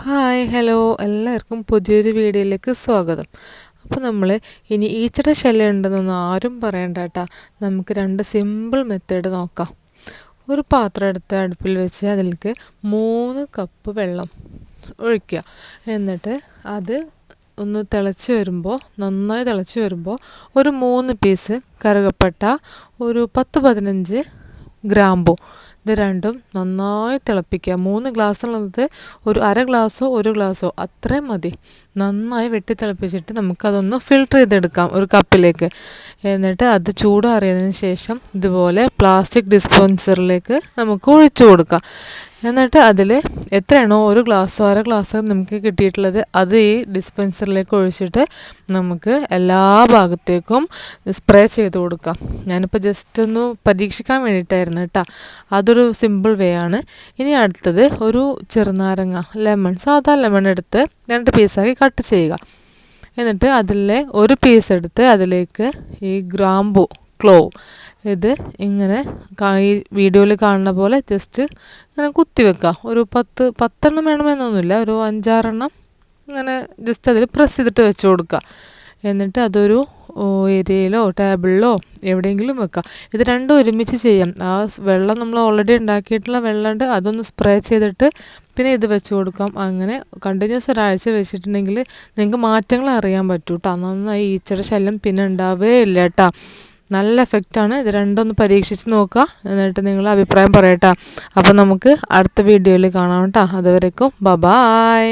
Hi hello എല്ലാവർക്കും പുതിയൊരു വീഡിയോയിലേക്ക് സ്വാഗതം. അപ്പോൾ നമ്മൾ ഇനി ഈച്ചയുടെ ശല്യം ഉണ്ടെന്നൊന്നും ആരും പറയണ്ട കേട്ടോ. നമുക്ക് രണ്ട് സിമ്പിൾ മെത്തേഡ് നോക്കാം. ഒരു പാത്രം എടുത്ത് അടുപ്പിൽ വെച്ച് അതിലേക്ക് 3 കപ്പ് വെള്ളം ഒഴിക്കുക. എന്നിട്ട് അത് ഒന്ന് തിളച്ച് വരുമ്പോൾ, നന്നായി തിളച്ച് വരുമ്പോൾ ഒരു 3 പീസ് കറുകപ്പട്ട, ഒരു 10-15 ഗ്രാമ്പു, ഇത് രണ്ടും നന്നായി തിളപ്പിക്കുക. 3 ഗ്ലാസ്സുള്ളത് ഒരു അര ഗ്ലാസ്സോ 1 ഗ്ലാസ്സോ അത്രയും മതി. നന്നായി വെട്ടി തിളപ്പിച്ചിട്ട് നമുക്കതൊന്ന് ഫിൽട്ടർ ചെയ്തെടുക്കാം ഒരു കപ്പിലേക്ക്. എന്നിട്ട് അത് ചൂടാറിയതിന് ശേഷം ഇതുപോലെ പ്ലാസ്റ്റിക് ഡിസ്പെൻസറിലേക്ക് നമുക്ക് ഒഴിച്ചു കൊടുക്കാം. എന്നിട്ട് അതിൽ എത്രയാണോ 1 ഗ്ലാസ്സോ അര ഗ്ലാസ്സോ നമുക്ക് കിട്ടിയിട്ടുള്ളത് അത് ഈ ഡിസ്പെൻസറിലേക്ക് ഒഴിച്ചിട്ട് നമുക്ക് എല്ലാ ഭാഗത്തേക്കും സ്പ്രേ ചെയ്ത് കൊടുക്കാം. ഞാനിപ്പോൾ ജസ്റ്റ് ഒന്ന് പരീക്ഷിക്കാൻ വേണ്ടിയിട്ടായിരുന്നു കേട്ടോ. അതൊരു സിമ്പിൾ വേ ആണ്. ഇനി അടുത്തത് ഒരു ചെറുനാരങ്ങ, സാധാ ലെമൺ എടുത്ത് 2 പീസാക്കി കട്ട് ചെയ്യുക. എന്നിട്ട് അതിലെ ഒരു പീസ് എടുത്ത് അതിലേക്ക് ഈ ഗ്രാമ്പു ക്ലോവ് ഇത് ഇങ്ങനെ ഈ വീഡിയോയിൽ കാണുന്ന പോലെ ജസ്റ്റ് ഇങ്ങനെ കുത്തി വെക്കുക. ഒരു 10 വേണമെന്നൊന്നുമില്ല, ഒരു 5-6 എണ്ണം ഇങ്ങനെ ജസ്റ്റ് അതിൽ പ്രസ് ചെയ്തിട്ട് വെച്ച് കൊടുക്കുക. എന്നിട്ട് അതൊരു ഏരിയയിലോ ടേബിളിലോ എവിടെയെങ്കിലും വെക്കുക. ഇത് രണ്ടും ഒരുമിച്ച് ചെയ്യാം. ആ വെള്ളം നമ്മൾ ഓൾറെഡി ഉണ്ടാക്കിയിട്ടുള്ള വെള്ളമുണ്ട്, അതൊന്ന് സ്പ്രേ ചെയ്തിട്ട് പിന്നെ ഇത് വെച്ച് കൊടുക്കാം. അങ്ങനെ കണ്ടിന്യൂസ് ഒരാഴ്ച വെച്ചിട്ടുണ്ടെങ്കിൽ നിങ്ങൾക്ക് മാറ്റങ്ങൾ അറിയാൻ പറ്റും കേട്ടോ. നന്നായി ഈച്ചയുടെ ശല്യം പിന്നെ ഉണ്ടാവേ ഇല്ല കേട്ടോ. നല്ല എഫക്റ്റാണ്. ഇത് രണ്ടൊന്ന് പരീക്ഷിച്ച് നോക്കുക. എന്നിട്ട് നിങ്ങളുടെ അഭിപ്രായം പറയട്ടോ. അപ്പോൾ നമുക്ക് അടുത്ത വീഡിയോയിൽ കാണാം കേട്ടോ. അതുവരേക്കും ബൈ.